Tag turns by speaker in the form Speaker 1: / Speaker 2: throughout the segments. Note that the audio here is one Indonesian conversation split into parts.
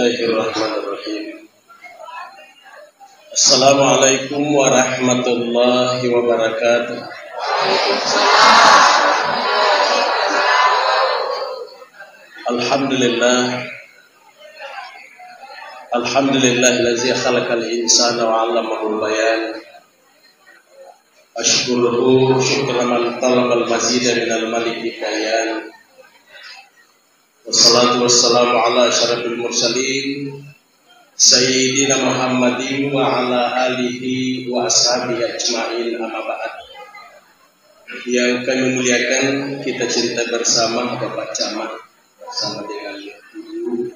Speaker 1: Bismillahirrahmanirrahim. Assalamualaikum warahmatullahi wabarakatuh. Alhamdulillah. Alhamdulillahillazi khalaqal insana wa 'allamahul bayan. Ashkuruhu syukran man talabal mazida minal maliki kayan. Wassalatu wassalamu ala asyrafil mursalin Sayyidina Muhammadin wa ala alihi wa ashabihi ajma'in, amma ba'd. Yang kami muliakan, kita cinta bersama Bapak Camat bersama dengan Ibu.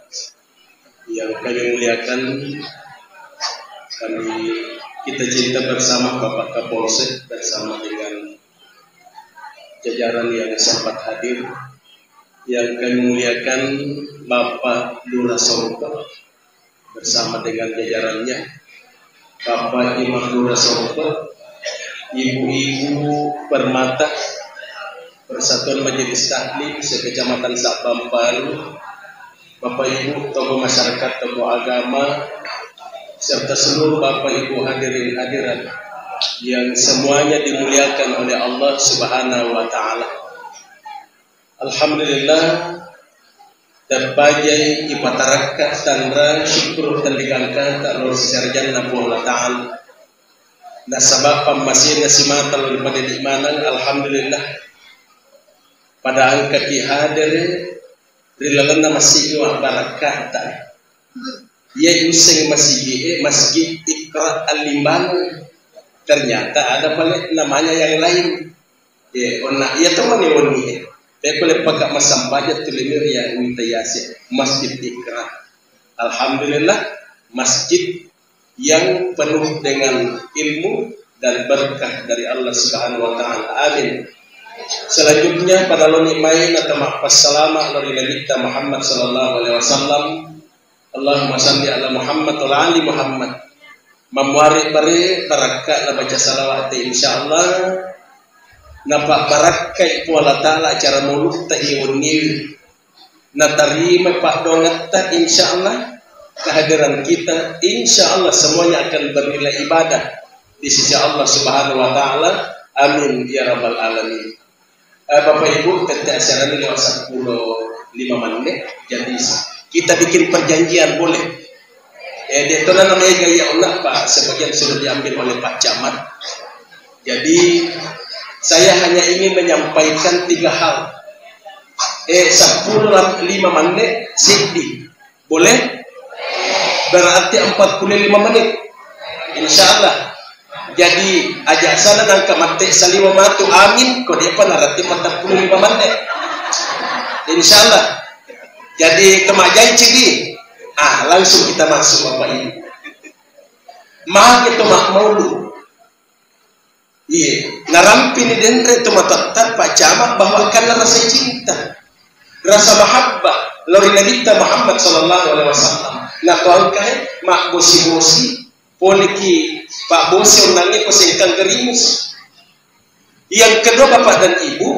Speaker 1: Yang kami muliakan, kita cinta bersama Bapak Kapolsek bersama dengan jajaran yang sempat hadir. Yang kami muliakan Bapak Lurah Sorong bersama dengan jajarannya, Bapak Imam Lurah Sorong, Ibu-ibu Permata Persatuan Majelis Taklim se-Kecamatan Sakbamparu, Bapak Ibu tokoh masyarakat, tokoh agama, serta seluruh Bapak Ibu hadirin hadirat yang semuanya dimuliakan oleh Allah Subhanahu wa taala. Alhamdulillah, terbagai ipataraka tanra syukur tandikangka tak lor sarjana Allah taala. Nasabab pamasin nasimata lor pada dimanan, alhamdulillah. Pada angka hadir rilalana masih wa barakata. Ia useng masjid Iqra Al-Limban. Ternyata ada balik namanya yang lain. Ya, ona ia teman ni. Pekole pakai masam bajet tulimir yang mitayasi Masjid Iqra. Alhamdulillah, masjid yang penuh dengan ilmu dan berkah dari Allah Subhanahu wa taala. Amin. Selanjutnya pada loni main atau salama lori Nabi kita Muhammad sallallahu alaihi wasallam. Allahumma shalli ala Muhammad wa ali Muhammad. Memuari bare barakah la baca salawat insyaallah. Napa barakai Allah Ta'ala acara mulut tak iunil. Natarima Pak Donat tak insyaallah kehadiran kita insyaallah semuanya akan bernilai ibadah di sisi Allah Subhanahu wa taala. Amin ya rabbal alamin. Bapak Ibu, kita acara ini lewat 10-5 menit. Jadi kita bikin perjanjian boleh. Dia itu namanya gaya Allah Pak. Sebagian sudah diambil oleh Pak Camat. Jadi saya hanya ingin menyampaikan 3 hal. 10-5 menit sidi. Boleh? Berarti 45 menit. Insyaallah. Jadi ajak sana dan kemate saliwa matu amin. Kau dia pun berarti 45 menit. Insyaallah. Jadi kemajai cidi. Langsung kita masuk Bapak Ibu. Mah kita maulu. Iya, ngarampi ni dendre itu matatat Pak Camat bahwa karena rasa cinta, rasa mahabbah lori Nabi kita Muhammad sallallahu alaihi wasallam. Nah kau kai mak bosi poliki Pak bosi unangnya ko sengkang gerimus. Yang kedua Bapak dan Ibu,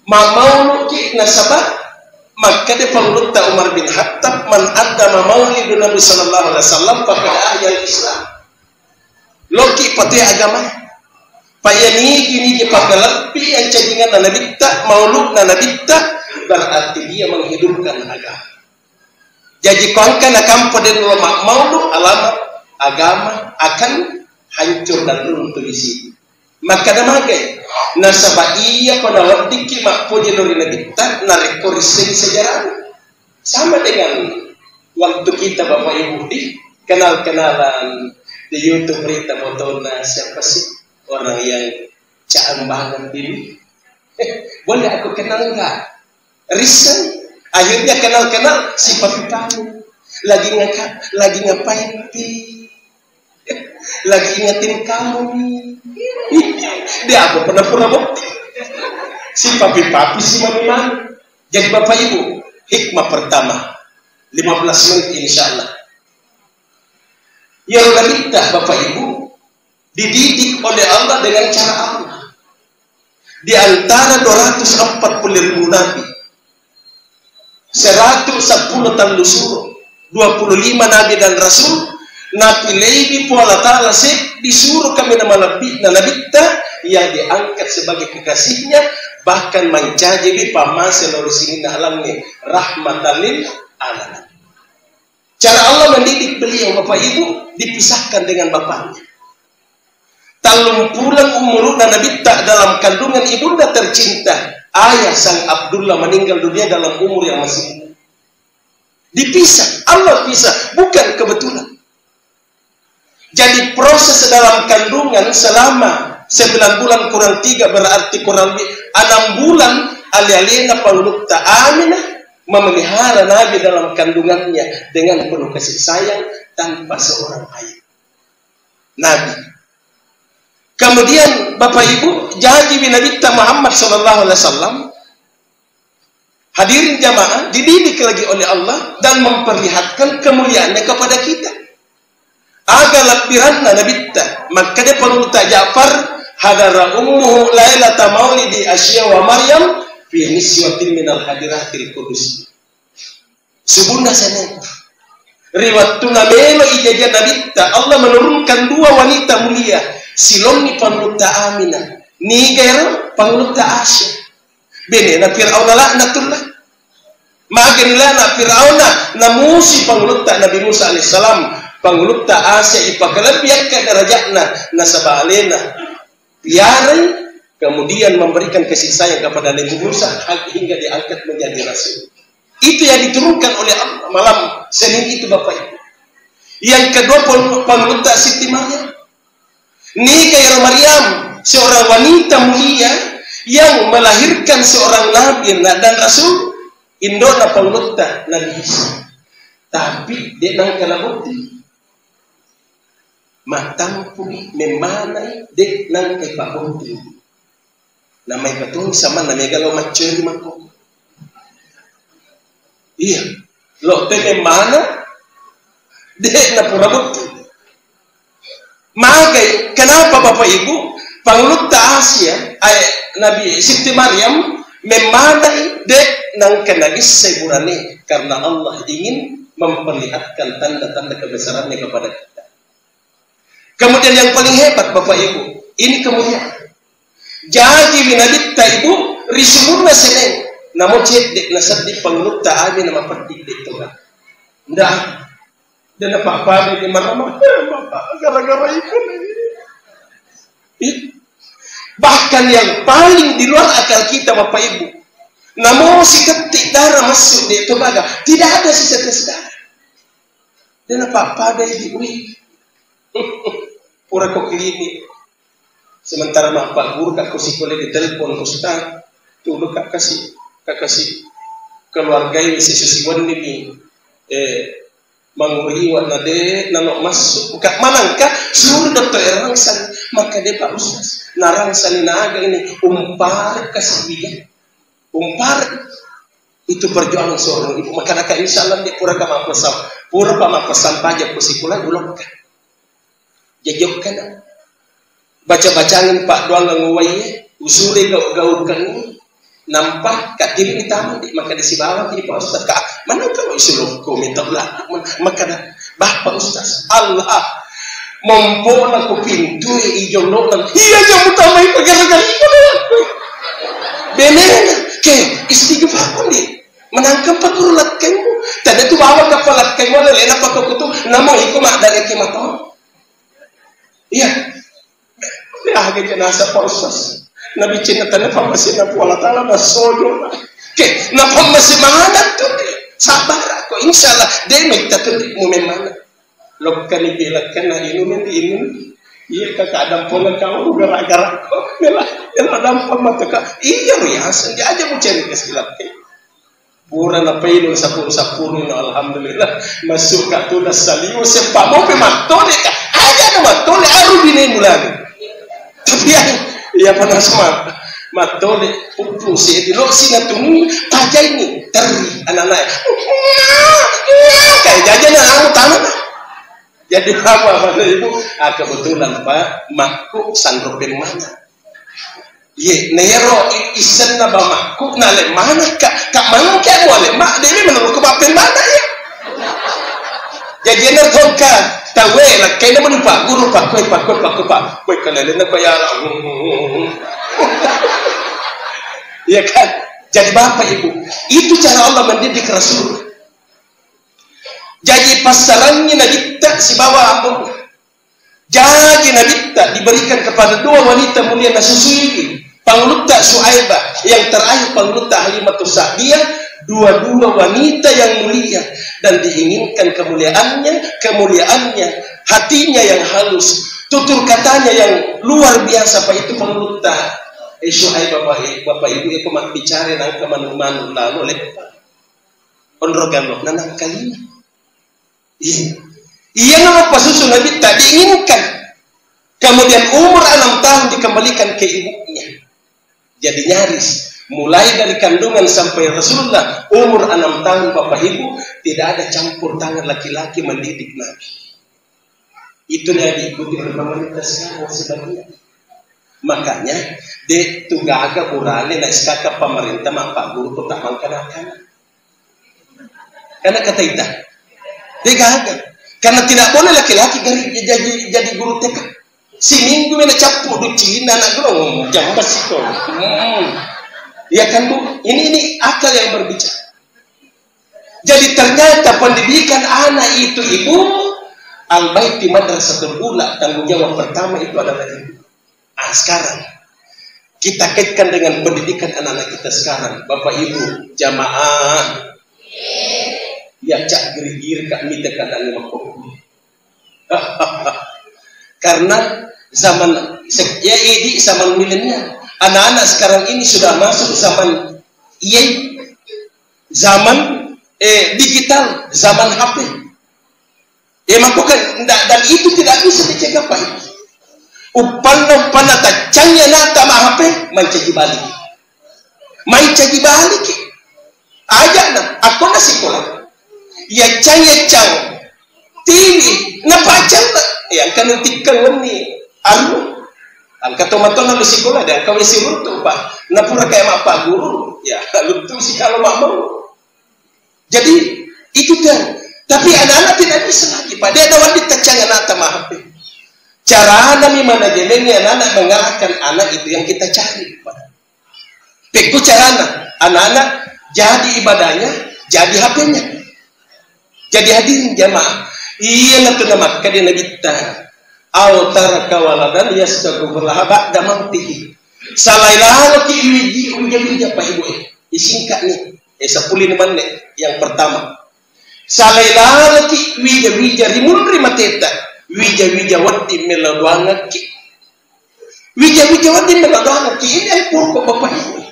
Speaker 1: mamau ki nasabah maka dia pangluta Umar bin Khattab man adda maulidun Nabi sallallahu alaihi wasallam faqad ahya Islam. Loki pati agama payani gini pagalapi yang cagingan na nabita maulud na nabita berarti dia menghidupkan agama. Jadi kongkan akan pada ulama maulud alamat agama akan hancur dan runtuh di situ. Maka damagai nasabah iya pada waktu ki makpuji lori nabita na rekorisi sejarah sama dengan waktu kita Bapak Ibu di kenal-kenalan di YouTube berita fotona siapa sih orang yang caam banget ini. Boleh aku kenal enggak? Reason akhirnya kenal si papi kamu lagi ngapain pi? Lagi ingetin kamu nih. Dia apa pernah bukti? Si papi si mami. Jadi Bapak Ibu, hikmah pertama 15 menit insyaallah. Yang kita Bapak Ibu dididik oleh Allah dengan cara Allah. Di antara 240.000 nabi, 110 tahun lusuh 25 nabi dan rasul napilih di Allah Ta'ala disuruh kami nama nabi yang diangkat sebagai kekasihnya, bahkan mencaji di pamase lalu sini alamnya rahmatan lil alamin. Cara Allah mendidik beliau Bapak Ibu dipisahkan dengan bapaknya. Talumpulan umur nabi tak dalam kandungan ibunda tercinta, ayah sang Abdullah meninggal dunia dalam umur yang masih muda. Dipisah, Allah pisah, bukan kebetulan. Jadi proses dalam kandungan selama 9 bulan kurang 3 berarti kurang lebih 6 bulan alih-alihnya Paulukta Aminah memelihara Nabi dalam kandungannya dengan penuh kasih sayang tanpa seorang ayah. Nabi. Kemudian Bapak Ibu, jadi Nabi Muhammad SAW hadirin jamaah dididik lagi oleh Allah dan memperlihatkan kemuliaannya kepada kita. Agar lakbiranna nabitta maka dia perlu Ja'far hadara ummuhu lailata maulidi Asya wa Maryam fi niswatin minal hadiratil qudus. Subunda sana riwatuna melo ijazah nabitta Allah menurunkan 2 wanita mulia silomni panuta Aminah ni gairo panuta Asya benena Fir'auna laknatullah magenila na Fir'auna namusi panuta Nabi Musa alaihissalam pangulukta Asya ipakalabiak ke derajatna nasabalena biarai kemudian memberikan kasih sayang kepada Nabi Musa hingga diangkat menjadi rasul. Itu yang diturunkan oleh Allah malam Senin itu Bapak Ibu. Yang kedua pangulukta Siti Maryam. Nikah Maryam seorang wanita mulia yang melahirkan seorang nabi dan rasul indona pangulukta Nabi Isa. Tapi dia nang kalabukti matampu memanay dek nang kay paunti na may patung sama na may galaw mature mako. Iya, lo te memana dek na purabukti. Magay, kenapa Bapak Ibu? Pangulukta Asya ay Nabi Siti Maryam memanay dek nang kanagis segurane karena Allah ingin memperlihatkan tanda-tanda kebesarannya kepada kita. Kemudian yang paling hebat Bapak Ibu, ini kemuliaan. Jadi binadikta Ibu risumurna seneng, namun cedek nasaddi pangulukta abi nama petik itu kan. Ndak, dan apa-apa di mana-mana, gara-gara itu. Bahkan yang paling di luar akal kita Bapak Ibu, namun si ketik darah masuk di itu baga, tidak ada sisa-sisa darah. Dan apa-apa di pura kok klinik sementara mak Pak Guru kak kusi boleh ditelepon Ustaz tulu kak kasih keluarga ini sesuatu ini manguri warna de nanok masuk kak manangka suruh dokter rangsan maka dia Pak Ustaz narangsan naga ini umpar kasih dia umpar itu perjuangan seorang ibu maka nak insyaallah dia pura kama pesan pajak kusikulan ulok jajokkan baca-bacaan Pak Doang nguwainya usule gaul-gaulkan nampak kat diri tamu maka di sibawa di Pak Ustaz kak mana kau isuluk ko minta lah maka bah Pak Ustaz Allah mompona ko pintu ijo lolan iya jamu tamay pagaragan ko benena ke istighfar ko ni menangkap pagurulat kayo tanda tu bawa kapalat kayo na lena pa ko to namo iko madali kimato. Iya, agak nasa proses. Nabi Cina tanya pamasi na po Allah Taala na soyo. Ke, na pamasi manganak to sabar ako. Insyaallah, day may tatuloy mo memang. Log kani bilag ka na inumin. Iya kakadam po ng kao gara-gara ko. Iladam pa mataka. Iya riyasan di aja mo cari kesilap ke. Pura na pailon sa puno na alhamdulillah. Masuk ka to na saliw sa pamo pe matone ka. Aja matole aru binay mulani. Tapi ya panas matole pupu si edilo sinatung pajay ni teri anak-anak. Kayak jajan na amo tanah. Jadi apa Ibu? Kebetulan Pak makku sandropen mana? Ye nero isen na ba makku na le mana ka mana ka mo le mak dili menurut ko papen mana ya? Jadi enak tongka tawe lah kena menupak guru pak kue kalian nak ya ya kan. Jadi bapak ibu itu cara Allah mendidik Rasul. Jadi pasarannya nagita si bawa ambo. Jadi nagita diberikan kepada dua wanita mulia nasusui. Pangluta Suaibah, yang terakhir pangluta Halimatus Sa'diyah, dua-dua wanita yang mulia dan diinginkan kemuliaannya, hatinya yang halus, tutur katanya yang luar biasa. Pak itu pangluta Suaibah bapak ibu itu mak bicara nang kemanu-manu lalu lepas onrogano nanang kali. Iya nama pasusun Nabi tak diinginkan. Kemudian umur 6 tahun dikembalikan ke ibunya. Jadi nyaris mulai dari kandungan sampai Rasulullah umur 6 tahun bapak ibu tidak ada campur tangan laki-laki mendidik Nabi. Itu yang diikuti oleh pemerintah sekarang sebagian. Makanya de tugaga urale na iskaka pemerintah mak pak guru tu tak mangkanakan. Karena kata itu, de gaga. Karena tidak boleh laki-laki jadi guru TK. Si minggu mana capu du Cina nak gerong jambas itu. Ya kan Bu, ini akal yang berbicara. Jadi ternyata pendidikan anak itu ibu al-baiti madrasatul ula, tanggung jawab pertama itu adalah ibu. Sekarang kita kaitkan dengan pendidikan anak-anak kita sekarang, bapak ibu jamaah. Ya cak gerigir kak minta kadang makhluk. Karena zaman milenial, anak-anak sekarang ini sudah masuk zaman digital, zaman HP. Maka dan itu tidak bisa dicegah Pak. Upana tacanya nata ma HP mencaji balik. Ajak na aku na sekolah. Ya cang TV na pacang yang kan tikang ni alu angka tomato na sekolah dan kau isi runtuh Pak na pura kayak mak guru ya luntuh si kalau mak mau. Jadi itu kan, tapi anak-anak tidak bisa lagi Pak, dia ada wanita canggih nata ma HP. Cara nami mana jelenya anak-anak mengarahkan anak itu yang kita cari Pak. Peku carana anak-anak jadi ibadahnya, jadi HP-nya, jadi hadirin jamaah. Iya natu nama kadi nabi ta au taraka waladan yastaghfirullah ba'da mautihi. Salailah ki wiji uja Pak Ibu isingkat nih 10 menit yang pertama. Salailah ki wija rimun rimateta wija wati meladwana ki wija wati meladwana ki ini purko Bapak Ibu.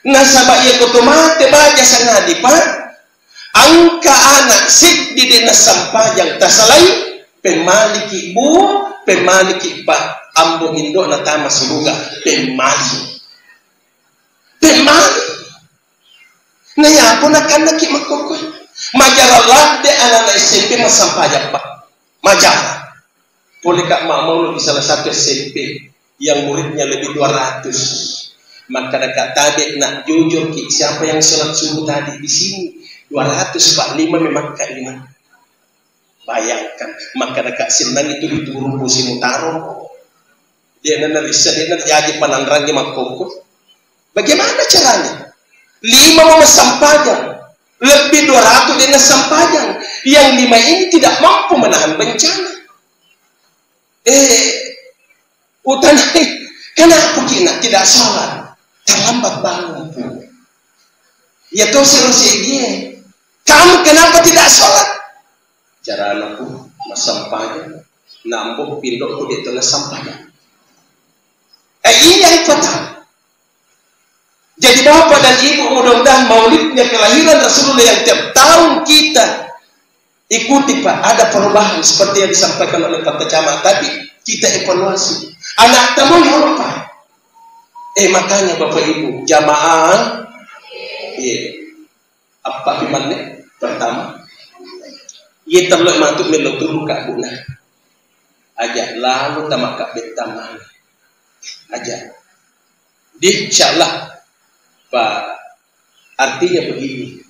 Speaker 1: Nasaba ia kotomate baja sanadi Pak. Angka anak sik di dina sampajang tasalai pemaliki ibu pemaliki Pak ambo indo na tama suluga pemali na ya po nakana ki makokoy majarallah de anak SMP masampajang Pak majara boleh kak mau di salah satu SMP yang muridnya lebih 200. Maka dekat tadi nak jujur ki siapa yang sholat subuh tadi di sini 200 Pak 5 memang kak 5. Bayangkan maka dekat senang itu diturun musim utaro. Dia nana bisa dia nana jadi panandrangnya makoko. Bagaimana caranya? 5 mau sampajang lebih 200 dia sampajang. Yang 5 ini tidak mampu menahan bencana. Utanai kenapa kita tidak sholat? Terlambat bangun. Ya kau selesai dia. Kamu kenapa tidak sholat? Cara anakku masampahnya nambuk pindokku di tengah sampahnya. Ini yang fatal. Jadi bapak dan ibu mudah-mudahan maulidnya kelahiran Rasulullah yang tiap tahun kita ikuti Pak. Ada perubahan seperti yang disampaikan oleh Pak Camat tadi. Kita evaluasi. Anak tamu yang Pak. Makanya bapak ibu jamaah. Apa imannya? Pertama, ia terlalu mantuk meloturu kak guna. Aja lalu tamak kak betaman. Aja. Insyaallah, Pak. Artinya begini.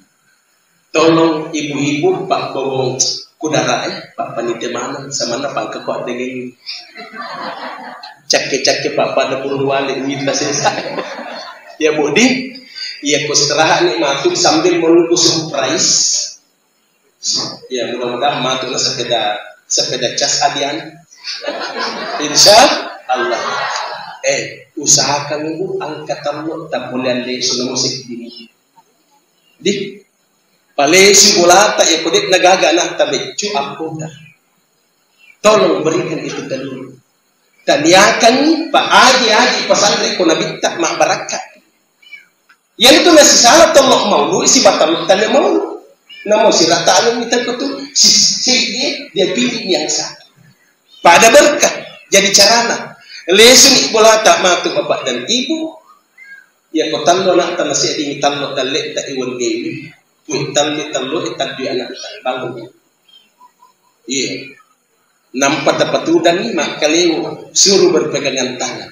Speaker 1: Tolong ibu-ibu Pak Bobong kudara pak panitia mana sama na pak kekuat dengan cake pak pada burung wali minta selesai ya budi ya kusterahat nih matuk sambil menunggu surprise ya mudah-mudahan matuklah sepeda cas hadian insya Allah usahakan ibu angkat tamu tak boleh ada sudah musik ini di pale si bola tak ya kudik nagaga nak tabe cu aku dah tolong berikan itu dulu dan yakan pak aji pasantren ko nabi tak mak barakat yang itu nasi salah tolong mau si batal tanya mau namo si rata alam kita tu si dia pilih yang satu pada berkah jadi carana lesun bola tak matu bapak dan ibu ya ko tallo nak tanasi di tallo dalek tak iwan game tallo itadui anak bangun iya nampak dapat udan ni mak kaleo suruh berpegangan tangan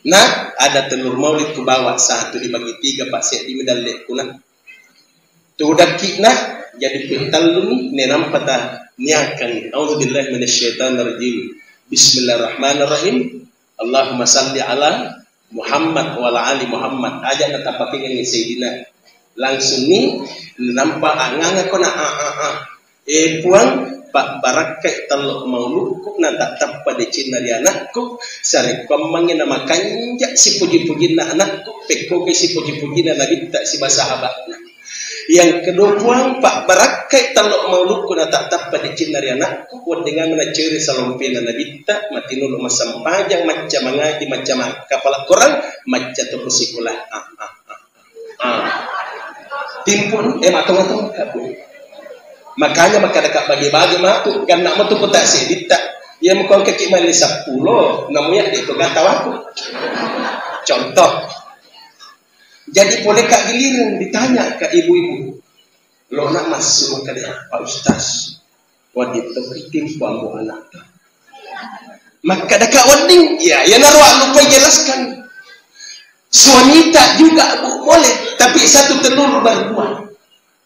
Speaker 1: nah ada telur maulid ku bawa satu dibagi 3 pak set di medalek kuna tu daki nah jadi tallo ni nampak ta niakan auzubillahi minasyaitanir rajim bismillahirrahmanirrahim Allahumma salli ala Muhammad wa ala ali Muhammad aja nak pakai ni sayidina langsung ni nampak anganga ko na puang pak barakai talok mauluku na tak pada cina di anakku sare komangin nama kanjak si puji-puji na anakku peko ke si puji-puji na nabi tak si sahabatnya yang kedua puang pak barakai talok mauluku na tak pada cina di anakku dengan na ceri salompe na nabi tak mati nulu masam panjang macam mengaji macam kepala korang macam tu kusikulah timpun matong makanya maka dekat bagi-bagi matuk kan nak matuk tak sedit tak ya mukon kaki mali 10 namanya itu kata aku contoh jadi boleh kak giliran ditanya ke ibu-ibu lo nak masuk ke dia Pak Ustaz wadid terkitim buambu anak maka dekat wading ya naruh lupa jelaskan suami tak juga boleh tapi satu telur berdua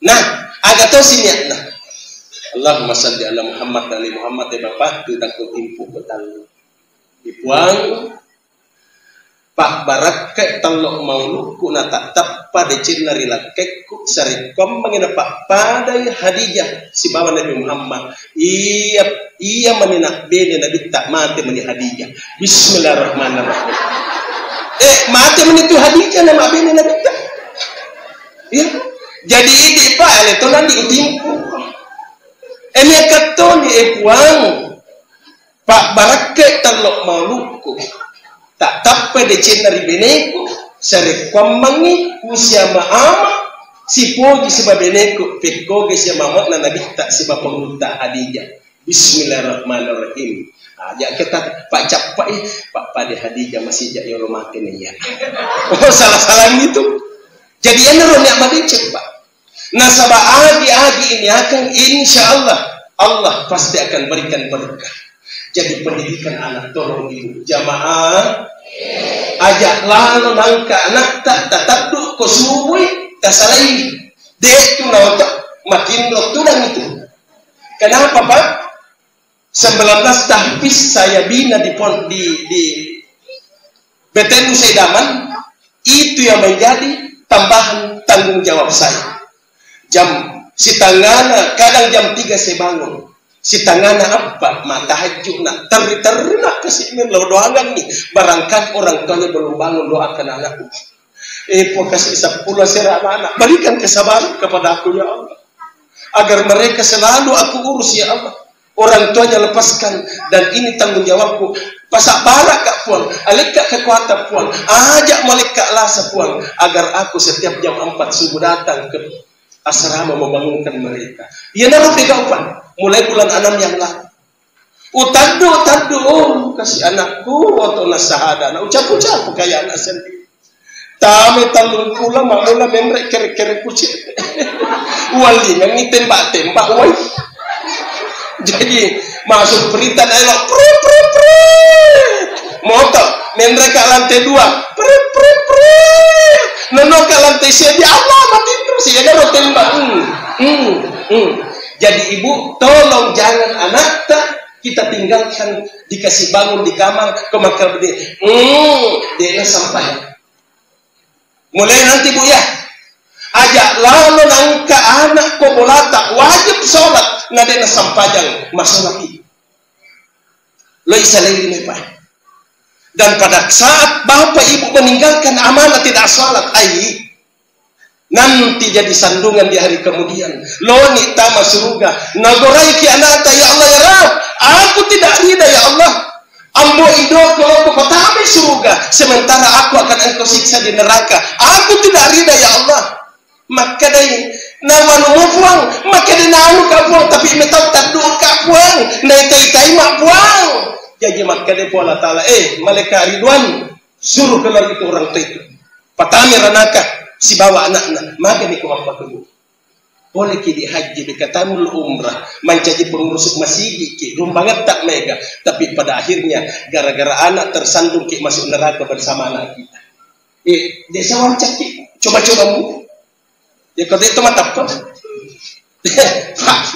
Speaker 1: nah agak tahu sini nah Allahumma salli ala Muhammad ali Muhammad ya bapak tu tak timpu betal dipuang pak barakai talok mauluku na tak pada cinari lakekku sarikom mengena pak pada Hadijah si bawa Nabi Muhammad ia meninak beda Nabi tak mati meni Hadijah bismillahirrahmanirrahim mati meni tu Hadijah nama beda Nabi tak ya jadi ini pak itu nanti utimpu ini kata ni puang pak barakai talok mauluku tak pada cinari beneku sare komangi usia maama si pogi sebab beneku peko ke si mamat na nabi tak sebab pengunta Hadijah bismillahirrahmanirrahim aja kita pak capai pak pada Hadijah masih jak yo makin ya salah itu jadi ana ronya mati cepat nasabah agi ini akan insyaallah Allah pasti akan berikan berkah. Jadi pendidikan anak tolong ibu jamaah ajak lalu nangka anak tak duduk ko subuh tak salai dek tu nak makin rotudan itu. Kenapa Pak? 19 tahfiz saya bina di BTN Saidaman itu yang menjadi tambahan tanggung jawab saya. Jam si tangana kadang jam 3 saya bangun si tangana apa matahajud nak ternak kasih lo doakan nih barangkali orang tuanya belum bangun doakan anakku kasih 10 serah anak berikan kesabaran kepada aku ya Allah agar mereka selalu aku urus ya Allah orang tuanya lepaskan dan ini tanggung jawabku pasak barak kak puan alika kekuatan puan ajak malaikat lasa puan agar aku setiap jam 4 subuh datang ke asrama membangunkan mereka. Ia naruh 3 upan. Mulai bulan 6 yang lalu. Tadu kasih anakku waktu nasahada. Nah ucap kayak anak sendiri. Tame talung pula mamula memrek kere kucing. Wali yang tembak woi. Jadi masuk berita elok motor memrek ke lantai 2 nono ke lantai 1 Allah mati terus ya kan tembak Jadi ibu, tolong jangan anak kita tinggalkan, dikasih bangun di kamar, kemakar berdiri. Dia sampai. Mulai nanti bu ya, ajak lalu nangka anak ko bolata wajib sholat, nade na sampajang masuk lagi. Lo isa lagi ni pak. Dan pada saat bapak ibu meninggalkan amanah tidak sholat, nanti jadi sandungan di hari kemudian. Loni tama surga. Nagorai ki anata ya Allah ya Rab. Aku tidak rida ya Allah. Ambo ido kalau kota surga. Sementara aku akan engkau siksa di neraka. Aku tidak rida ya Allah. Maka dari nawanu mufuang. Maka dari nanu kapuang. Tapi metau tadu kapuang. Naitai mak puang. Jadi maka dari Allah Ta'ala. Malaikat Ridwan. Suruh keluar itu orang itu. Patami ranaka. Si bawa anak-anak, maka ni ko apa tu? Boleh ki haji dikatamul umrah, menjadi pengurus masjid ki, rumbangat tak mega, tapi pada akhirnya gara-gara anak tersandung ki masuk neraka bersama anak kita. Desa wancak ki, coba-coba mu. Ya kau itu mata apa?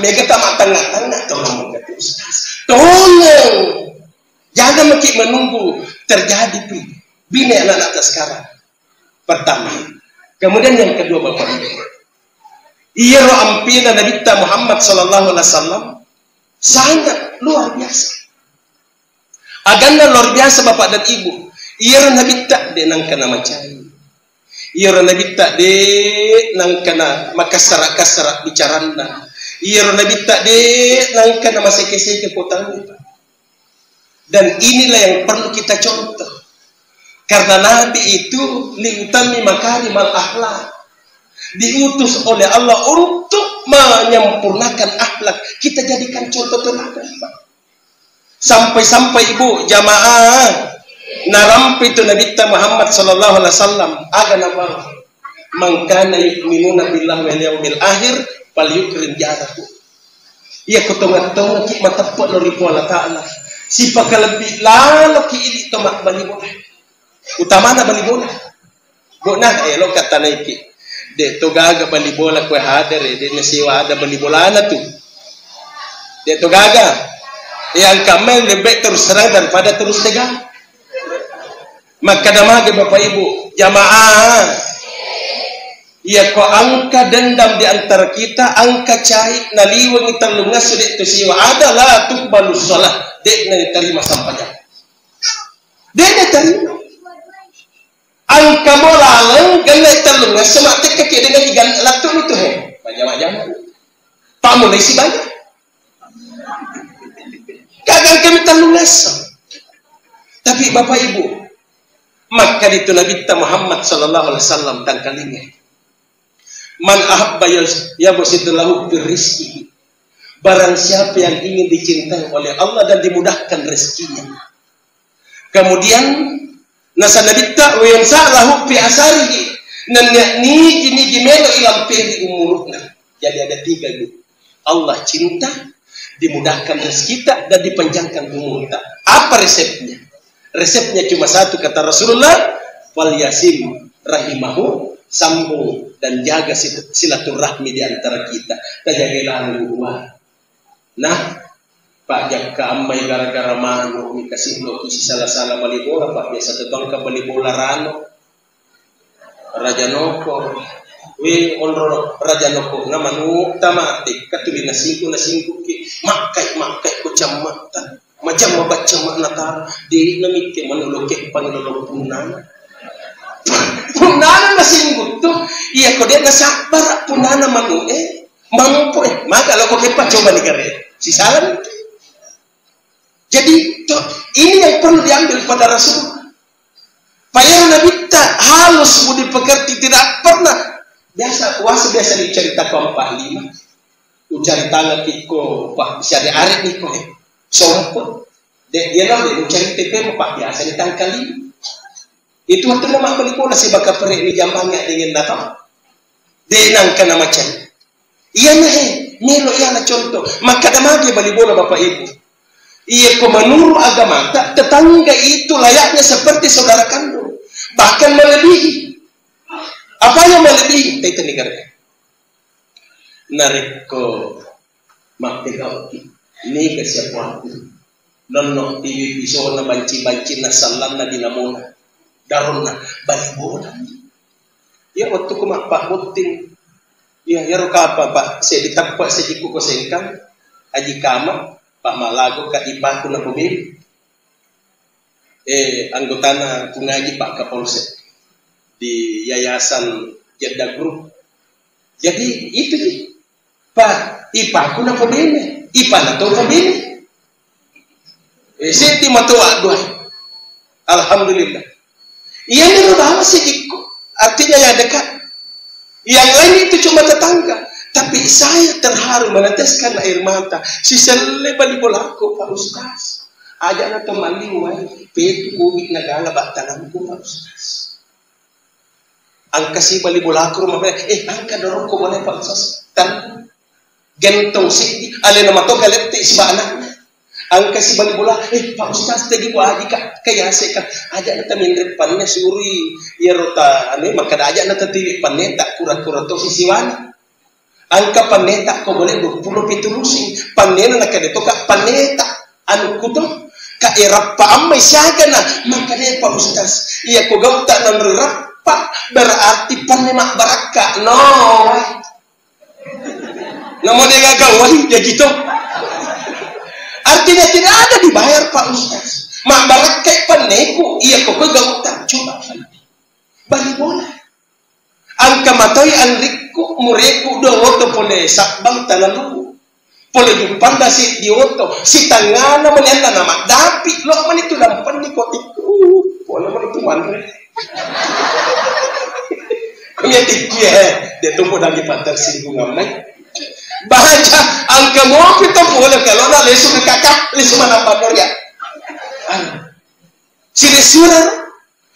Speaker 1: Mega tak matang-matang, tolong mengerti ustaz. Tolong, jangan maki menunggu terjadi bina anak-anak sekarang. Pertama. Kemudian yang kedua Bapak Ibu, iya roh ampina Nabi Muhammad sallallahu alaihi wasallam sangat luar biasa. Aganda luar biasa Bapak dan Ibu. Iya roh Nabi de nangkana macam. Iya roh Nabi de nangkana makasara-kasara bicaranda. Iya roh Nabi de nangkana maseke-seke potang. Dan inilah yang perlu kita contoh. Karena Nabi itu liutami makarimal akhlak, diutus oleh Allah untuk menyempurnakan akhlak. Kita jadikan contoh teladan. Sampai-sampai ibu jamaah narampi itu Nabi Muhammad sallallahu alaihi wasallam agak apa? Mangkana yu'minuna billahi wal yaumil akhir falyukrim jarahu. Ia kutong-tong ki matapot lori Allah Ta'ala. Si pakalebih lalu ki ini tomak bali boleh. Utama na bali bola. Bona lo kata naiki. De to gaga bali bola ko hader de nasiwa ada bali bola na tu. De to gaga. Yang kamel lebih terus serang daripada terus tegang. Maka damage Bapak Ibu, jamaah. Ia ko angka dendam di antara kita, angka cahit naliwang italungas sudah itu siwa adalah tuqbalu shalah. Dek na diterima sampainya. Dek na terima. Angka molaleng ganai telungas sematik kaki dengan ikan latun itu banyak-banyak tak mulai si banyak kagak kami telungas. Tapi Bapak Ibu, maka itu Nabi Muhammad sallallahu alaihi wasallam tangkalinya man ahabba yabusidullahu birrizqi, barang siapa yang ingin dicintai oleh Allah dan dimudahkan rezekinya. Kemudian nasa nabitta wa yansalahu fi asarihi nan yakni gini gimelo ilam peri umurna. Jadi ada tiga itu. Allah cinta, dimudahkan rezeki kita dan dipanjangkan umur kita. Apa resepnya? Resepnya cuma satu, kata Rasulullah, wal yasim rahimahu, sambung dan jaga silaturahmi di antara kita. Tajagilah luar. Nah, Pak Jaka amai gara-gara mano mi kasih lo isi salah-salah bali bola Pak biasa tetong ka bali bola rano Raja Noko we onro Raja Noko ngamanu tamatik katuli nasingku ki makai ko camatan macam mabaca makna di namike manuloke panulok punana nasingku tu iya ko dia nasabar punana manu mampu maka lo ko kepa coba digare si salam. Jadi ini yang perlu diambil pada Rasul. Payah Nabi tak halus budi pekerti, tidak pernah biasa kuasa biasa diceritakan 45. Ucari tangan tiko pak bisa diarit niko sompot. Dia lalu ucari TP pak biasa ditangkali. Itu waktu nama beli bola si bakal perih ni jambangnya dengan datang. Denang kena macam. Iya melo ialah contoh. Maka damage beli bola Bapak Ibu. Ia menurut agama tetangga itu layaknya seperti saudara kandung, bahkan melebihi. Apa yang melebihi? Itu negara. Nariko Magtigaw ni kasi ako nono TV piso na banci-banci na salan na dinamona daron na balibona ya waktu ko makpabuting ya yaro ka pa sa ditagpa sa jiko ko sengkang aji kama pa malago ka iba ko na bumili anggota na kungaji Pak Kapolsek di Yayasan Jeddah Group jadi itu sih Pak ipa ko na bumili ipa na to bumili senti matua doy alhamdulillah iya ni bawa sedikit artinya ya dekat yang lain itu cuma tetangga tapi saya terharu meneteskan air mata si sele bali bolako Pak Ustaz aja na temali wai petu kubik nagala baktananku Pak Ustaz angka si bali bolako rumah angka dorong ko boleh Pak Ustaz tan gentong si ale nama to galette isba anaknya angka si bali bola Pak Ustaz tadi gua aja kaya seka aja na tamin panne suri ya rota ane maka aja na tati panne tak kura-kura to sisiwan angka panne tak ko boleh 20 pitulusin panne na kadeto ka panne tak anu kuto ka irappa amma siaga na maka de Pak Ustaz iya ko gauta nan rappa berarti panne mak baraka no namo de gagawai ya gitu. Artinya tidak ada dibayar Pak Ustaz. Mak barakai paneku iya kok gauta coba bali bola. Angka matai anriku mureku do woto pole sakbang tanalu. Pole jumpanda si dioto si tangana menenda nama dapi lo man itu lampan ni kotiku. Pole man itu manre. Kunya tikye dia tumpu lagi pantar singgung ngamai. Baca angka mau kita boleh kalau na lesu ke kakak lesu mana pandor ya sirisuran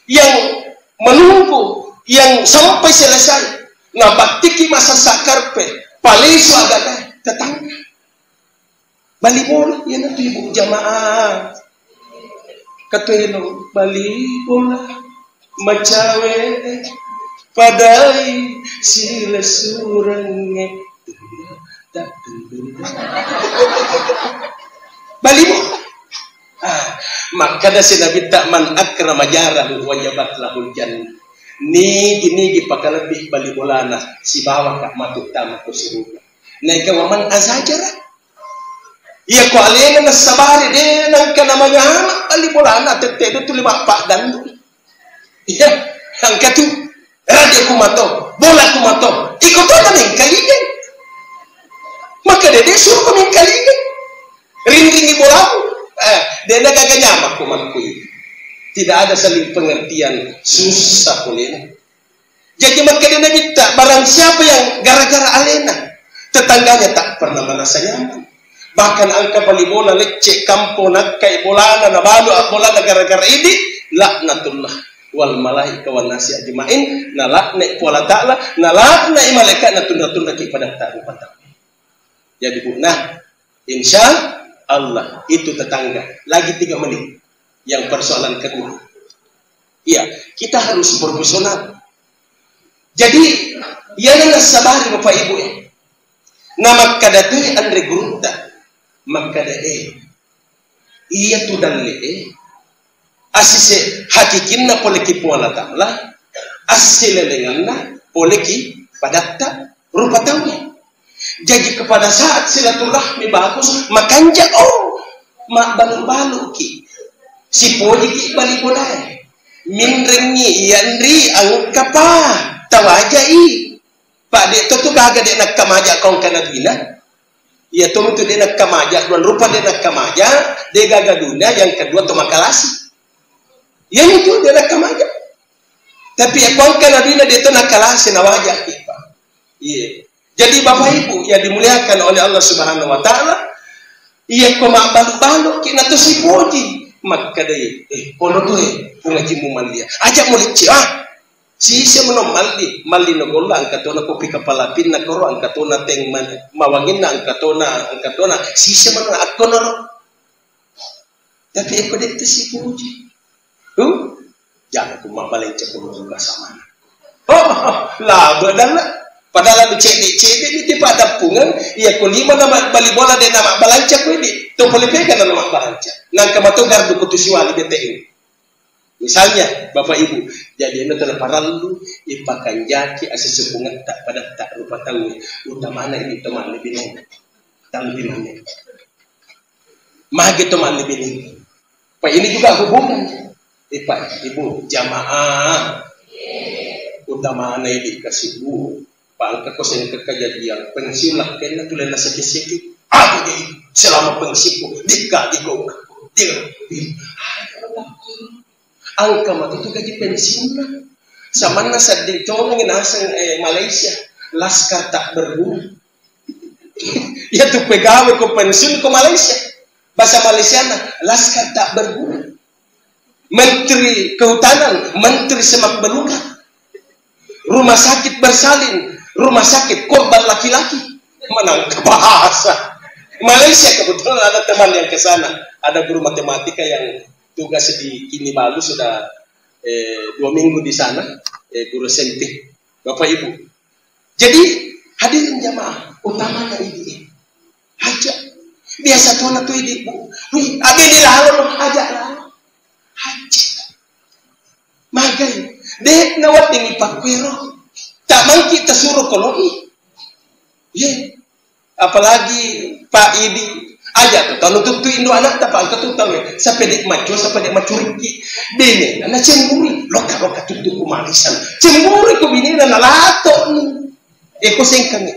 Speaker 1: yang menunggu yang sampai selesai ngabaktiki masa sakarpe palesu agak tetangga bali bola ya nanti ibu jamaah katelo bali bola macawe padai silesurangnya bali mo maka da sinabi tak man akrama jarahu wajabat lahul jannah ni gini pakalebih bali bolana si bawa kak matut tamu ko surga naika waman azajara iya ko alena na sabari de nang kanamanya bali bolana tete tu lima pak dan iya ang katu radio kumato bola kumato ikuto na ning kalinya maka dia suruh kami kali ini ring-ringi bola dia nak agak nyamak kumanku tidak ada saling pengertian susah boleh jadi maka dia minta barang siapa yang gara-gara alena tetangganya tak pernah merasa nyaman bahkan angka bali bola lecek kampung nakai bola na balu bola gara-gara ini laknatullah wal malaika wan nasi ajmain na lakna pola ta'ala na lakna malaikat na tunda-tunda kepada ta'ala jadi nah insya Allah itu tetangga lagi 3 menit yang persoalan kedua iya kita harus profesional jadi ya nana sabari Bapak Ibu ya nama kadate andre gurunta makada iya tu dan le asise hakikinna poleki puala ta'ala asile lenganna poleki padatta rupa taunya jadi kepada saat silaturahmi bagus makanja mak balu-balu ki si poji ki bali boleh minrengi yandri angkapa tawajai pak de tu gaga de nak kamaja kong kana dina ya tu de nak kamaja don rupa de nak kamaja de gaga dunia yang kedua tu makalasi yang itu de nak kamaja tapi kong kana dina de tu nak kalasi na wajah ki pak iya. Jadi Bapak Ibu yang dimuliakan oleh Allah Subhanahu wa taala, ia ko mabalu-balu kina to si poji, maka dai polo to pungaji mo mandia. Aja mo lici si se mo mali no golla ang katona ko pikapalapin na koro ang katona teng mawangin na ang katona si se mo akono. Tapi ko dito si poji. Jangan ko mabalay ko sama. Labo dala. Padahal lu cedek itu pada pungan, iya ko lima nama bali bola de nama balanca ko ini. To boleh pegang nama balanca. Nang kamato gardu kutusiwali BTU. Misalnya Bapak Ibu, jadi anda telah paralu ipakan jaki asas sepungan tak pada tak rupa tahu utamana ini teman lebih nih, tak lebih mana. Magi teman lebih nih. Pak ini juga hubungan. Pak Ibu jamaah utamana ini kasih bu. Pangkat kosen kekajadian pengsilah kena tulen nasa kisiki aku di selama pengsiku dika digo dia angka mati tu gaji pensiun sama nasa di tolong nasa Malaysia laskar tak berguna ya tu pegawai ko pensiun ko Malaysia bahasa Malaysia laskar tak berguna menteri kehutanan menteri semak belukar rumah sakit bersalin rumah sakit korban laki-laki menang bahasa Malaysia. Kebetulan ada teman yang ke sana, ada guru matematika yang tugas di Kinabalu sudah 2 minggu di sana, guru SMP Bapak Ibu. Jadi hadirin jamaah utamanya ini aja biasa tuh anak tuh ini ada di lalu aja haji magai dek ngawat ini Pak Kwero tak mang kita suruh koloni, apalagi Pak Idi aja tuh kalau tuh Indo anak tak angkat tuh tahu ya, sampai dek maco sampai dek macuriki, bini, anak cemburi, loka tuh kumalisan, cemburi ku bini dan lato nih, sengkang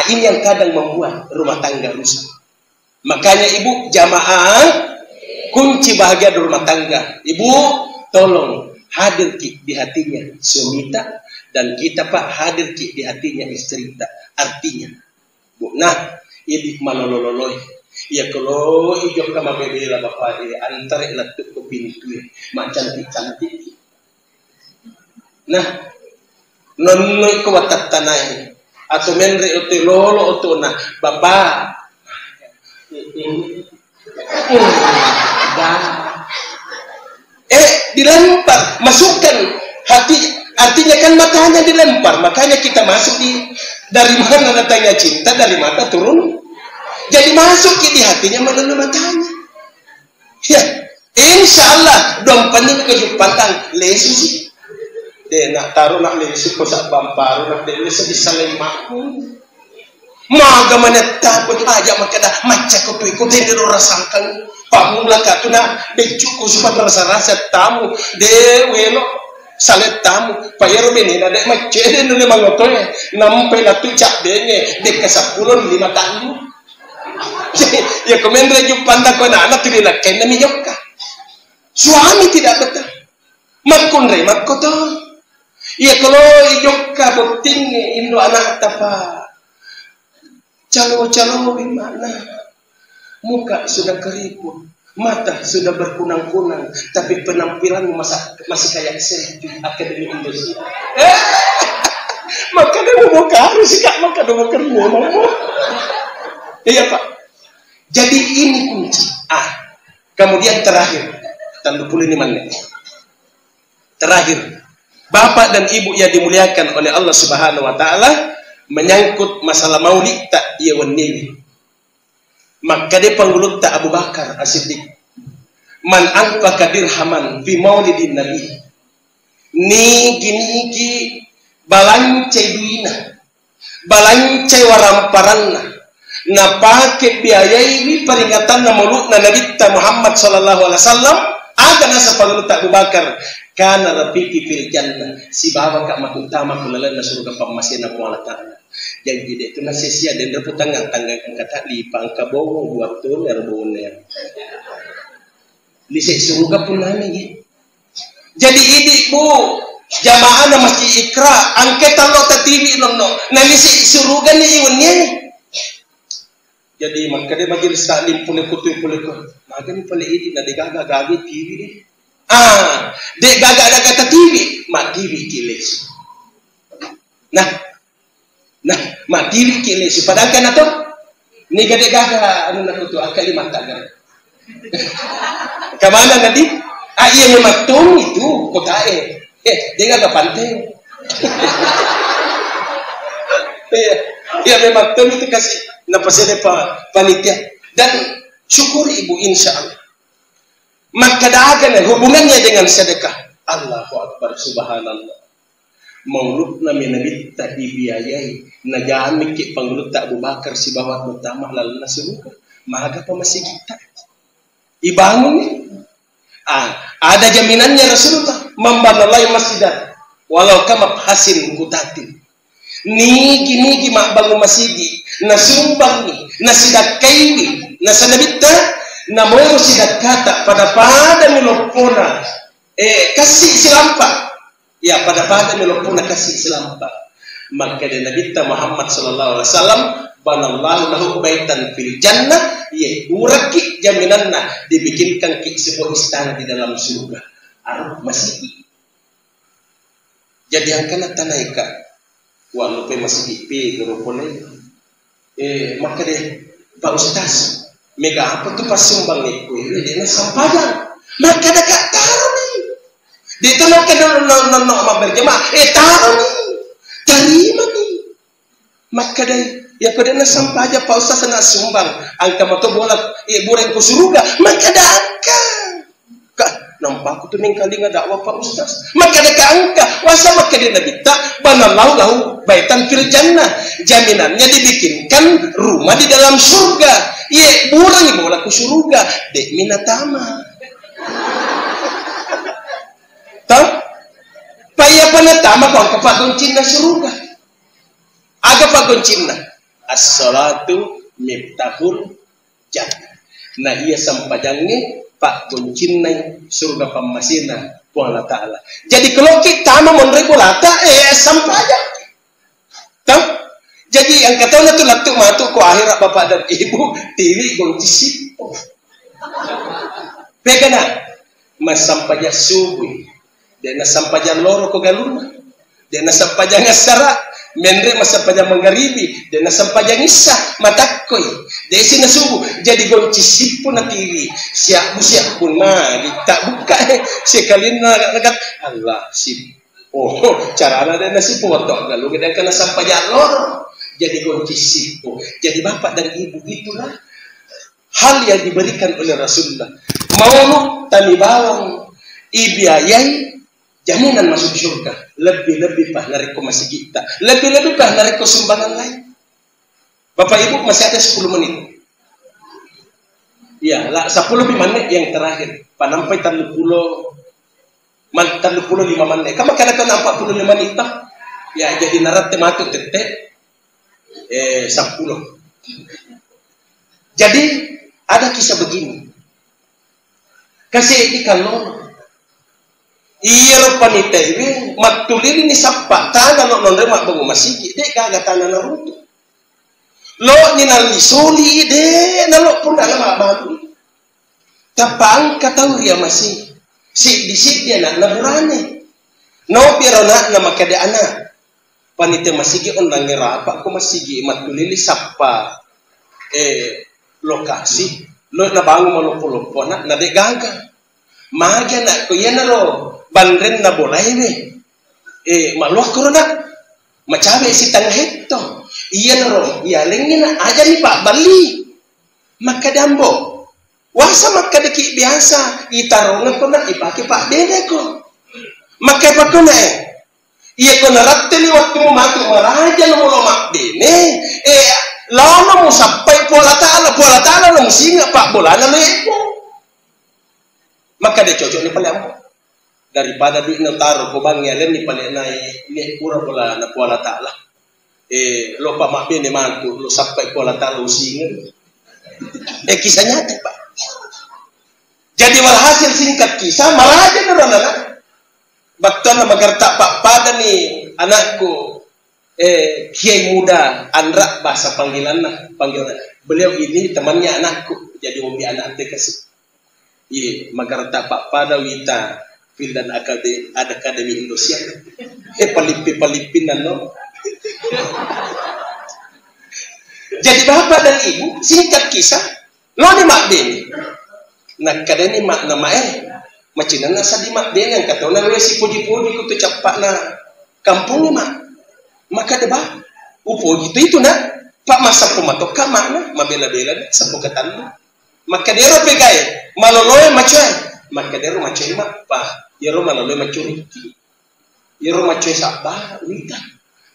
Speaker 1: ini yang kadang membuat rumah tangga rusak. Makanya ibu jamaah kunci bahagia di rumah tangga, ibu tolong hadir di hatinya suamita. Dan kita Pak hadir di hatinya istri kita. Artinya, Bu, nah, ini manolololoy. Ya kalau hijau kama bebela Bapak ini antara latuk ke pintu, mak cantik. Nah, nonoy ko watat tanay atau menre oto lolo oto na Bapak. Dilempar, masukkan hati. Artinya kan matanya dilempar, makanya kita masuk dari mana datangnya cinta, dari mata turun. Jadi masuk di hatinya melalui matanya. Ya, insya Allah dompetnya ke pantang lesu sih. Dia nak taruh nak lesu kosak bamparu nak lesu di salemaku. Maga mana takut aja makada macam kau ikut dia rasakan. Pamula katuna becuku supaya rasa tamu dewelo. Salet tamu, payero bini, ada macet ni mangotoy, nampai na tu cak denye, dek kesapulon 5 tahun. Ya komendra jumpa ko na anak tidak nak kena minyoka. Suami tidak betul, makun remat ko to. Ya kalau iyoka bukting indo anak tapa, calo gimana? Muka sudah keriput. Mata sudah berkunang-kunang, tapi penampilanmu masih kayak selfie Akademi Indonesia. Maka dia mau harus maka dia mau kerja. Iya Pak. Jadi ini kunci. Kemudian terakhir, tanda 25 menit. Terakhir, Bapak dan Ibu yang dimuliakan oleh Allah Subhanahu Wa Taala menyangkut masalah maulid tak ia wanili. Maka dia panggulut tak Abu Bakar As-Siddiq man anfaqa dirhaman fi maulidin nabi nigi balancai duina balancai waramparanna na pake biayai ni peringatan na maulud na Nabi Muhammad sallallahu alaihi wasallam ada nasa panggulut Abu Bakar kana rafiqi fil jannah si bawa kak matutama kulalan na surga pamasin na Allah Ta'ala. Jadi itu nasi sia dan reputang tangga kata di pangka bawang buat tu nerboner. Lisek surga pun nami. Jadi ini Bu jamaah na masjid Iqra angketan lo TV nono. Na lisek surga ni iwannya. Jadi maka dia majelis taklim pulih kutu. Maka ni pulih ini na digaga TV ni. Dek gaga ada kata TV, mak TV kilis. Nah, mak TV kilis. Padahal kan atau ni gede gaga anu nak kutu kalimat tagar. Kemana nanti? Iya memang tung itu kota dia gaga pantai. Ya memang kami itu kasih napasnya panitia dan syukuri ibu insya Allah. Maka dahagan hubungannya dengan sedekah. Allahu Akbar subhanallah. Maulud na minabita ibiayay nagaan mikik pangulut tak Abu Bakar si bawat utama lalu nasuruka mahaga pa masih kita ibangun nih. Ada jaminannya Rasulullah membanalai masjidat walau kama hasin kutatin nigi mak bangun masjid nasumbang ni nasidakai ni nasanabita namoy sidat kata pada milopona kasih silampa ya pada milopona kasih silampa maka dia Nabi Muhammad sallallahu alaihi wasallam banallahu lahu baitan fil jannah ye uraki jaminanna dibikinkan sebuah istana di dalam surga masih jadi yang kena tanaika walau pe masih pe geropone maka deh Pak Ustaz mega apa tuh pas sumbang itu dia sampajan maka dekat taruh nih di tengah kena no berjemaah taruh nih terima nih maka deh ya kau dena sampaja Pak Ustaz nak sumbang angka mato bola bureng ku surga maka daka nampak tu mengkali dakwah Pak Ustaz maka dekat angka wasa maka dia Nabi tak banallahu lahu baitan fil jannah jaminannya dibikinkan rumah di dalam surga ye burang bola ku surga dek minatama tahu paya panatama kau kepagun cinta surga aga pagun cinta as-salatu miftahul jannah nah iya sampajangnya Pak Guncinai surga pamasina Allah Ta'ala. Jadi kalau kita mau meregulata sampajang. Tahu? Jadi yang kata tu laktu matu ko akhirat bapak dan ibu tiri goncisip. Pegana mas sampaja subuh. Dia na sampaja loro ko galuna. Dia na sampaja ngasara. Mendre masa pada menggaribi dan sampaja ngisah matakoi dari sini subuh jadi goncisip pun natiri siap pun mah kita buka sekali nakat Allah sip cara ada nasi potong kalau kita kena sampaja lor jadi goncisip jadi bapak dan ibu itulah hal yang diberikan oleh Rasulullah mau tani bawang ibiayai jaminan masuk surga lebih-lebih pak nariko masih kita lebih-lebih pak nariko sumbangan lain bapak ibu masih ada 10 menit ya lah 10 menit yang terakhir panampai 35 menit kamu kadang-kadang 45 menit tak ya jadi narat tematu tetek 10 jadi ada kisah begini kasih ikan lor iya panita ini matulin ini sapa tanah non remak bangun masih dek kagak tanah naruto lo ni nali soli dek nalo pun dalam abang tapang kata dia masih si dia nak naburane no biarona nama kade anak panita masih ondang ngira apa ko masih matulin sapa lokasi lo na bangun malopolo nak na dek gaga maga nak ko yenaro bandren na boleh maluah korona macabe si tangah itu iya naro iya lengina aja nih pak bali maka dambo wasa maka deki biasa itarongan kona ipake pak beda ko maka apa kona iya kona ratteli waktu mu matu maraja no lo mak bene lama mu sampai pola ta'ala no singa pak bolana no maka dia cocok ni paling daripada duit na taruh ko bang yalen ni pale na ni pura bola na kuala ta'ala lo pa mabe ni mantu lo sampai kuala ta'ala usingan kisah nyata pak jadi walhasil singkat kisah maraja na rana bakton na magarta pak pada ni anakku kiai muda Andra bahasa panggilan beliau ini temannya anakku jadi hobi anak teh kasih magarta pak pada wita dan akademi Indonesia palipin no. Jadi bapak dan ibu singkat kisah lo ni mak beni nak kadani mak nama macam mana sadi mak beni yang kata orang si puji-puji ku tu capak na kampung ni mak maka deba upo itu na pak masa pumatok ka mana mabela-bela sa pagkatan makadero pegay maloloy machoy makadero machoy pa yero maloloy machoy yero machoy sa ba wita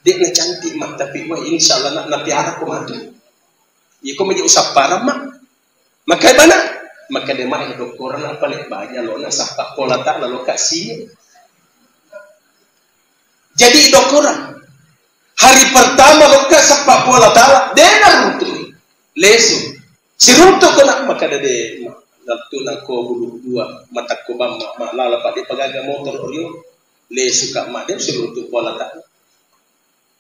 Speaker 1: di na cantik mak tapi wah insyaallah na piara ko mato iko magi usap para mak makay bana makadema ay doktor na palit baja lo na sa pola ta lalu kasih jadi doktoran hari pertama lo ka sa pola ta dena runtu lesu si runtu ko na makadade waktu na ko bulu dua mata ko ba malala pa di pagaga motor oriyo lesu ka ma dem si runtu pola ta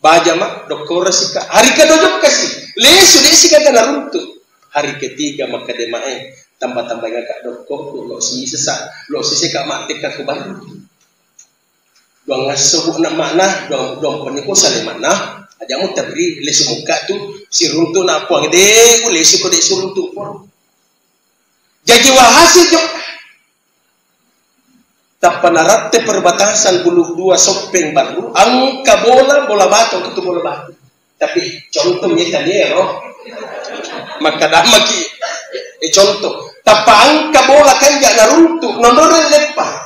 Speaker 1: baja mak doktora sika hari kedua kasih lesu desi ka na runtu hari ketiga makadema tambah-tambah kak doktor lo si sesak lo si ka mati ka kuban dong ngasubuk nak makna dong peniko sale makna aja mu tabri lesu muka tu si runtu na puang de lesu ko de suruntu pun jadi walhasil jo tapanarate perbatasan bulu dua sopeng baru angka bola batu ke bola batu tapi contohnya tadi roh maka damaki contoh tapang ka bola kan na runtuh nonore lepa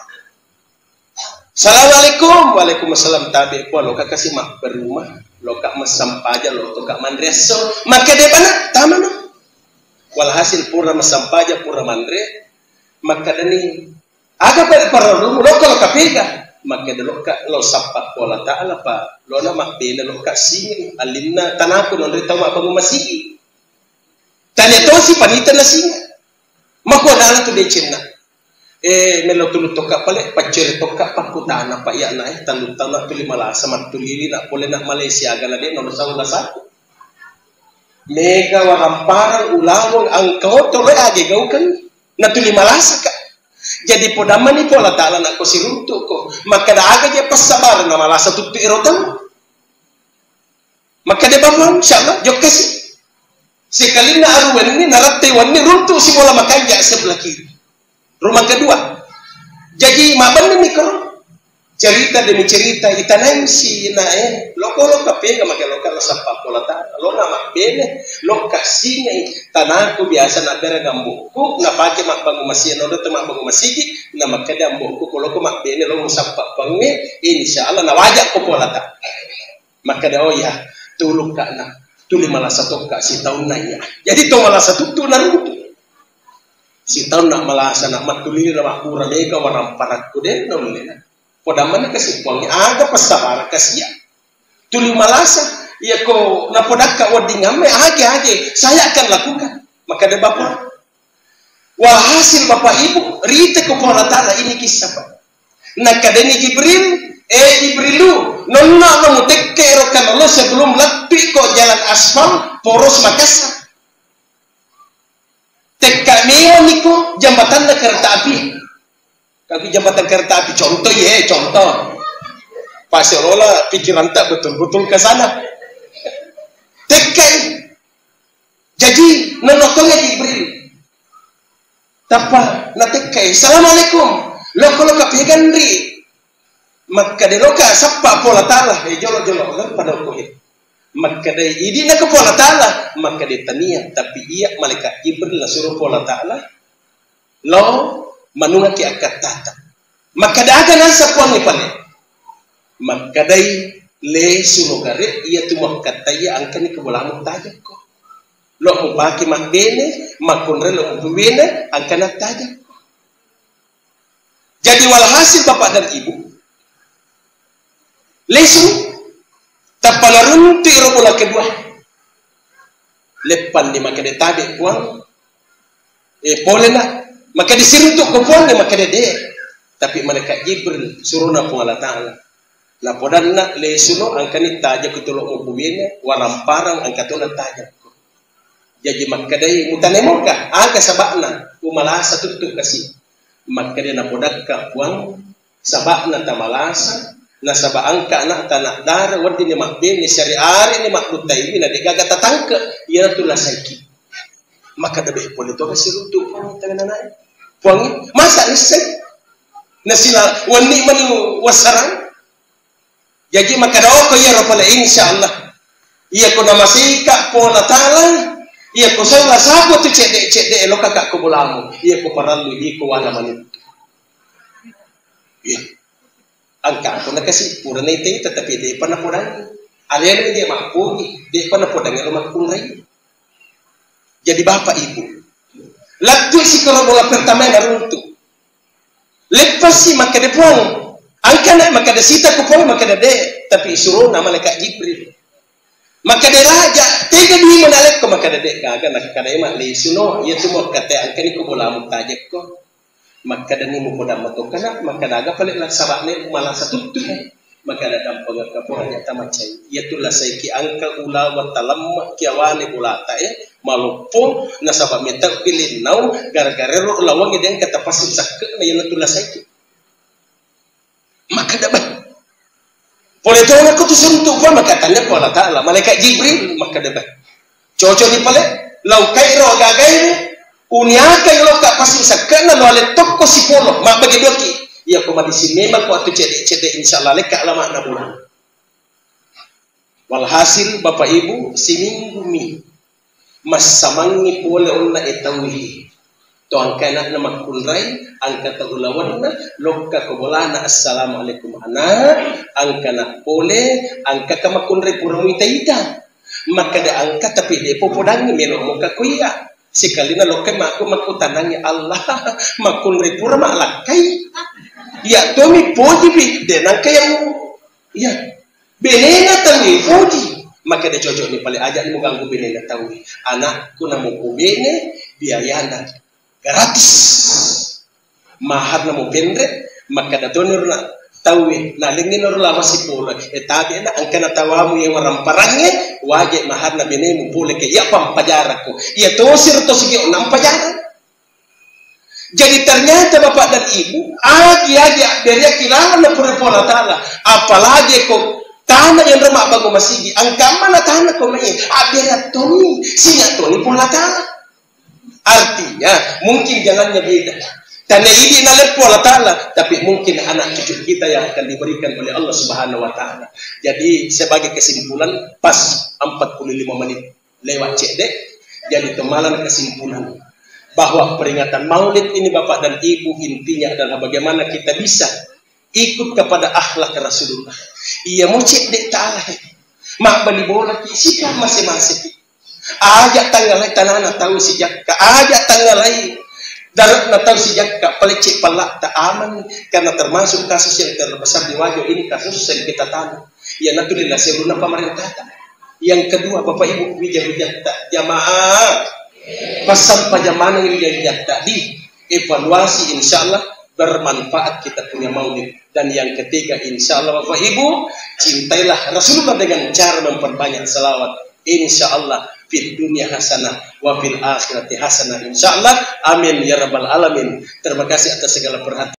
Speaker 1: Assalamualaikum waalaikumsalam tabi ko lo ka kasi mak berumah lo ka masampaja lo to ka mandreso maka de bana tama no walhasil pura masampaja pura mandre maka dani aga para lo ka pega maka de lo ka lo sapat wala taala pa lo na makbena lo ka singin alinna tanako non ritaw mabango masigi tanya to si panita na singa mako dala to de chinna melo tulu toka pale pacere toka pakutana pa ya na tanutana tuli mala sama tulili na pole na Malaysia gala de no saula satu mega waramparang ulawang angkau to le age gaukan na tuli malasa ka jadi podaman ni pola taala na ko siruntu ko maka da aga je pasabar na malasa tutu erotan maka de bapam insyaallah jok kasi sekali na aruan ni narate wanni runtu si bola makanja sebelah kiri rumah kedua jadi maban ni karo cerita demi cerita itanay si na loko pega magalo ka sa papola ta lo na makbene lo kasinga tanako biasa na bere gambo ko na pake makbango masiya no to makbango masigi na makada ambo ko loko makbene lo sa papange insyaallah na wajak ko pola ta makada oh ya tuluk ka na tuli malasa to ka si taon na ya jadi to malasa to na ruto si taon nak malasa nak matuli na makura mega warang parak ko den no lena podaman kasi puangnya aga pasabar kasi ya tuli malasa ya ko na podaka wading ame age saya akan lakukan maka de bapak walhasil bapak ibu rite ko pola tala ini kisah pak nak kadeni Jibrilu nonna no tekkero kan Allah sebelum lepi kok jalan aspal poros Makassar tekkameo niko jambatan kereta api. Tapi jambatan kereta api contoh contoh. Paserola pikiran tak betul-betul ke sana. Tekkai. Jadi nonotongnya Jibril. Tapa na tekkai. Assalamualaikum. Loko kapigan ri. Maka de loka sappa pola tala jolo pada ko maka de idi na ko pola tala maka de tania tapi iya malaikat Jibril na suruh pola tala lo manunga ki akat tata maka da aga nan sapon ni pale maka dai le suruh gare iya tu makataya angkani ko bolang tajak ko lo mo baki makbene makonre lo mo bene angkana tajak ko jadi walhasil bapak dan ibu lesu tapalarun tiro bola kedua lepan di maka de tabe puang polena maka disiruntuk ko puang de maka de tapi malaikat Jibril suruh na puang Allah Ta'ala na podanna lesu no angkani taja ko tulo mo buwene waram parang angkatona taja ko jadi maka de mutanemo ka aga sabakna umalasa tutuk kasi maka de na podakka puang sabakna tamalasa na saba angka anak tanah dar wadi ni makbin ni syariari ni makluta ini na digaga tatangka ya tulah saiki maka dabe polito kasi rutu pang tangananay puangi masa nisay na sila wani mani wasaran jadi maka daw ko yero pala insyaallah Iya ko nama sika po na talang. Iya ko sa lasago tu cek lo kakak ko bulamu. Iya ko paralu iya ko wala manit. Iya. Angka ko nakasi pura na ite tetapi di pa na purang. Alien dia mampu di pa na purang lo magkunray. Jadi bapak ibu. Lagtu si korobola pertama na runtu. Lepas si makadepong. Angka na makadasita ko po makadade tapi suruh na malaikat Jibril. Maka dia raja tega di menalek ko maka dedek kaga nak kada emak le suno ia tu mo kate angkani ko bola mo tajek ko maka dani mo poda mato kana maka daga pale la sabakne malah satuttu maka da dampang ka po nya tamacai ia tu la sai ki angka ula wa talam ki awale bulata malupo na sabab metak pilin nau gara-gara ro lawang den kata pasu sakke na ia tu la sai ki maka da boleh tahu aku tu sentuh pun maka tanya pun Allah Ta'ala malaikat Jibril maka dia cocok ni pale lau kairo gagai ni uniaka yang lo kak pasti sakana lo ale toko si polo mak bagi doki ya ko mati si memang ko atu cedek insyaallah leka lama na bulan walhasil bapak ibu si minggu mi mas samangi pole onna etawi to angkana na makunray angka taulawan na lokka ko bolana assalamualaikum ana angka na pole angka ka makunray pura ita maka da angka tapi de popodang melo mo ka kuya sekali na lokka maku tanang Allah makunray pura malakai ya to mi podi bi de nang kaya ya benena tangi podi maka da cocok ni pale aja mo ganggu benena tahu anakku na mo bene biayana gratis mahar na mo pendre maka da donor na tawi na lingin or la wasi pula etabi na ang kana tawamu yang waramparangnya waje mahar na bene mo pule ke ya pampajara ko ya tosir to sige unang pajara jadi ternyata bapak dan ibu agi dari kilangan na pura taala apalagi ko tanah yang remah bago masigi ang kamana tanah ko mai abira toni sinya toni pula taala. Artinya mungkin jalannya beda. Karena ini nalep Allah Ta'ala, tapi mungkin anak cucu kita yang akan diberikan oleh Allah Subhanahu Wa Ta'ala. Jadi sebagai kesimpulan pas 45 menit lewat cedek, jadi temalan kesimpulan bahwa peringatan Maulid ini Bapak dan Ibu intinya adalah bagaimana kita bisa ikut kepada akhlak Rasulullah. Ia mau cedek Ta'ala, mak beli bola sikap masing-masing. Ajak tanggal lain tanah na tahu sejak ka ajak tanggal lain darat na tahu sejak ka pelecek palak tak aman karena termasuk kasus yang terbesar di wajah ini kasus yang kita tahu ya naturalnya sebelum pemerintah yang kedua Bapak Ibu bijak-bijak tak jamaah pesan pajamanan yang bijak tadi evaluasi insyaallah bermanfaat kita punya maulid dan yang ketiga insyaallah Bapak Ibu cintailah Rasulullah dengan cara memperbanyak salawat insyaallah fid dunya hasanah wa fil akhirati hasanah insyaallah amin ya rabbal alamin. Terima kasih atas segala perhatian.